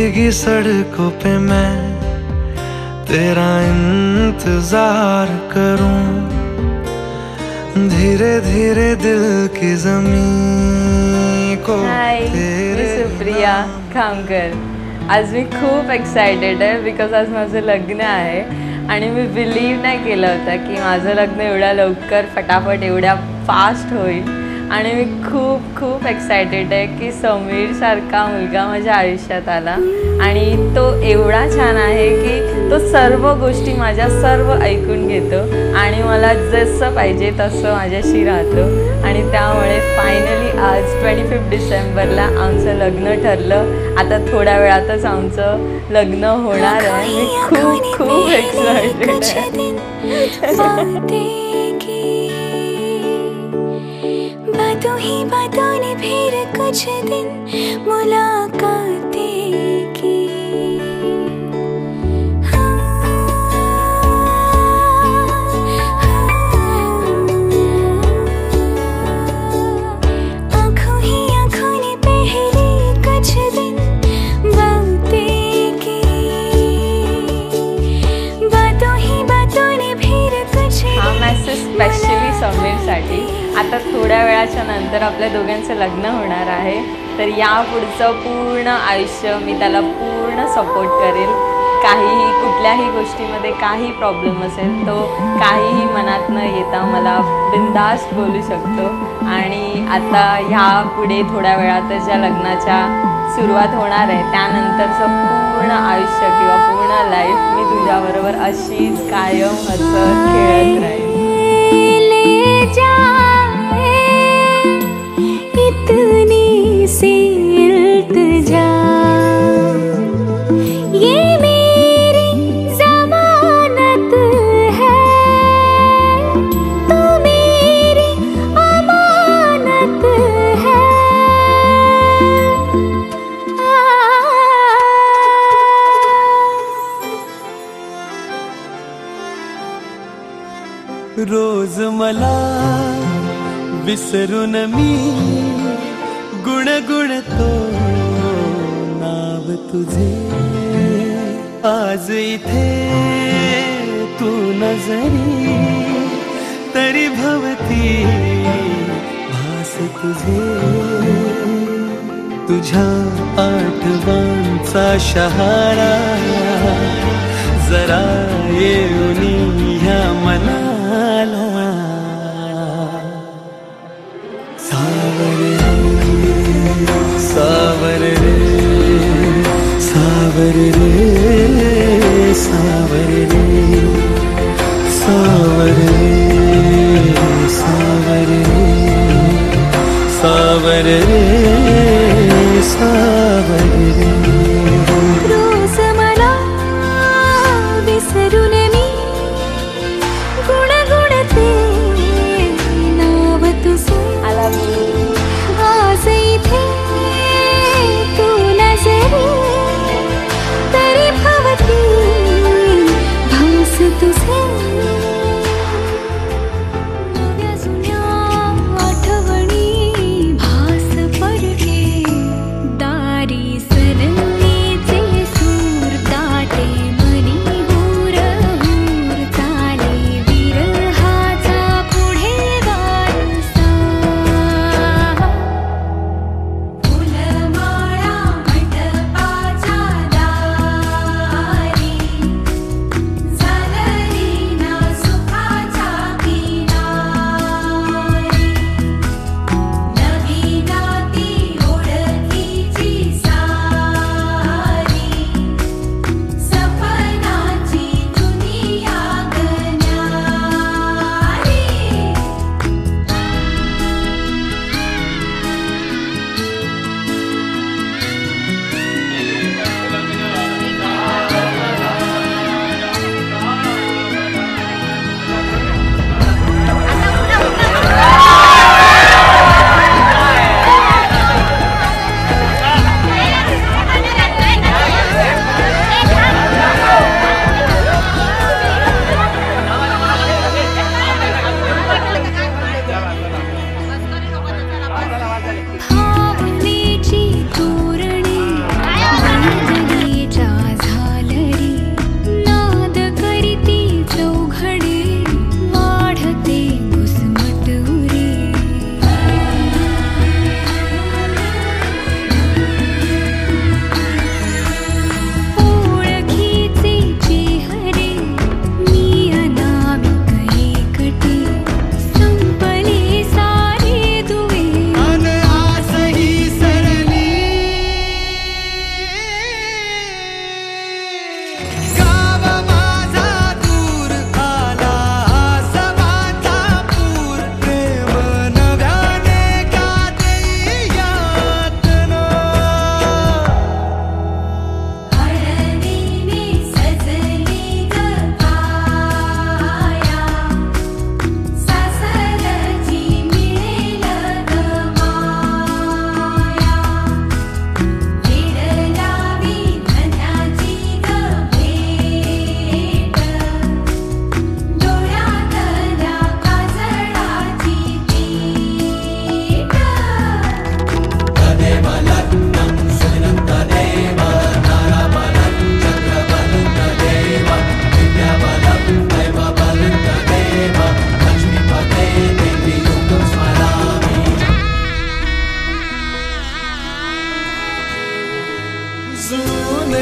भीगी सड़कों पे मैं तेरा इंतजार करूं, धीरे धीरे दिल की जमीन को तेरे सुप्रिया खामकर। आज मी खूप एक्सायटेड आहे बिकॉज आज माझं लग्न आहे आणि मी बिलीव नाही केलं होतं की माझं लग्न एवढ्या लवकर फटाफट एवढ्या फास्ट होईल आणि मी खूप खूप एक्सायटेड आहे की समीर सारखा मुलगा माझ्या आयुष्यात आला आणि तो एवढा छान आहे की तो सर्व गोष्टी माझ्या सर्व ऐकून घेतो आणि मला जसं पाहिजे तसं माझ्याशी राहतो आणि त्यामुळे फायनली आज 25 डिसेंबरला आमचं लग्न ठरलं। आता थोड्या वेळातच आमचं लग्न होणार आहे। मी खूप खूप एक्सायटेड आहे। बातों ही बातों ने फिर कुछ दिन मुलाकातें की। आँखों ही आँखों ने पहले कुछ दिन बातें की। बातों ही बातों ने फिर कुछ हा मेसेज स्पेशली समीरसाठी। आता थोड्या वेळाच्या नंतर आपल्या दोघांचं लग्न होणार आहे, तर यापुढचं पूर्ण आयुष्य मी त्याला पूर्ण सपोर्ट करेल। काहीही कुठल्याही गोष्टीमध्ये काही प्रॉब्लेम असेल तो काहीही मनात न येता मला बिनधास्त बोलू शकतो आणि आता ह्या पुढे थोड्या वेळातच ज्या लग्नाच्या सुरुवात होणार आहे त्यानंतरचं पूर्ण आयुष्य किंवा पूर्ण लाईफ मी तुझ्याबरोबर अशीच कायम हसत खेळत राहील। इतनी सी इल्तिजा ये मेरी ज़मानत है, तू मेरी अमानत है। रोज मला विसरून मी गुणगुणतो नाव तुझे, आज इथे तू नजरी तरी भवती भास तुझे। तुझ्या आठवांचा शहारा जरा येऊनी ह्या मनाला। सावर रे सावर रे सावर रे सावर रे सावर रे सावर रे सावर रे। रोज मला विसरून मी गुणगुणते नाव तुझे। आज इथे तू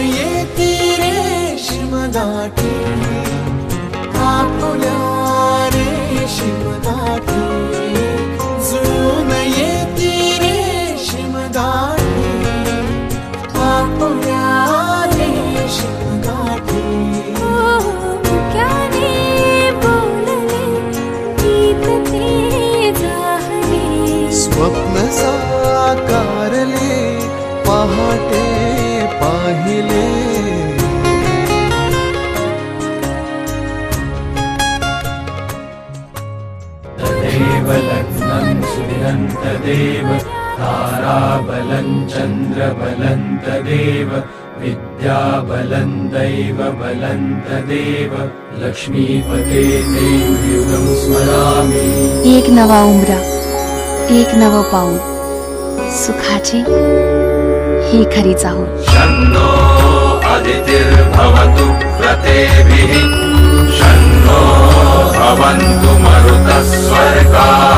येती रेशीम दाटी आपुल्या रेशीम दाटी जुळून येती रेशीम दाटी आपुल्या रेशीम दाटी मुक्याने बोलले गीत ते जाहले स्वप्न साकारले पहाटे पाहिले तदेव लग्नं सुदिनन्तदेव ताराबलं चन्द्रबलं तदेव विद्याबलं दैवबलं तदेव लक्ष्मीपते ते युगं स्मरामि. एक नवा उमरा, एक नवं पाऊल, सुखाची ही खरी चाहूल. शन्नो अदितिर्भवतु प्रतेभिः शन्नो भवन्तु मरुतः स्वर्गाः.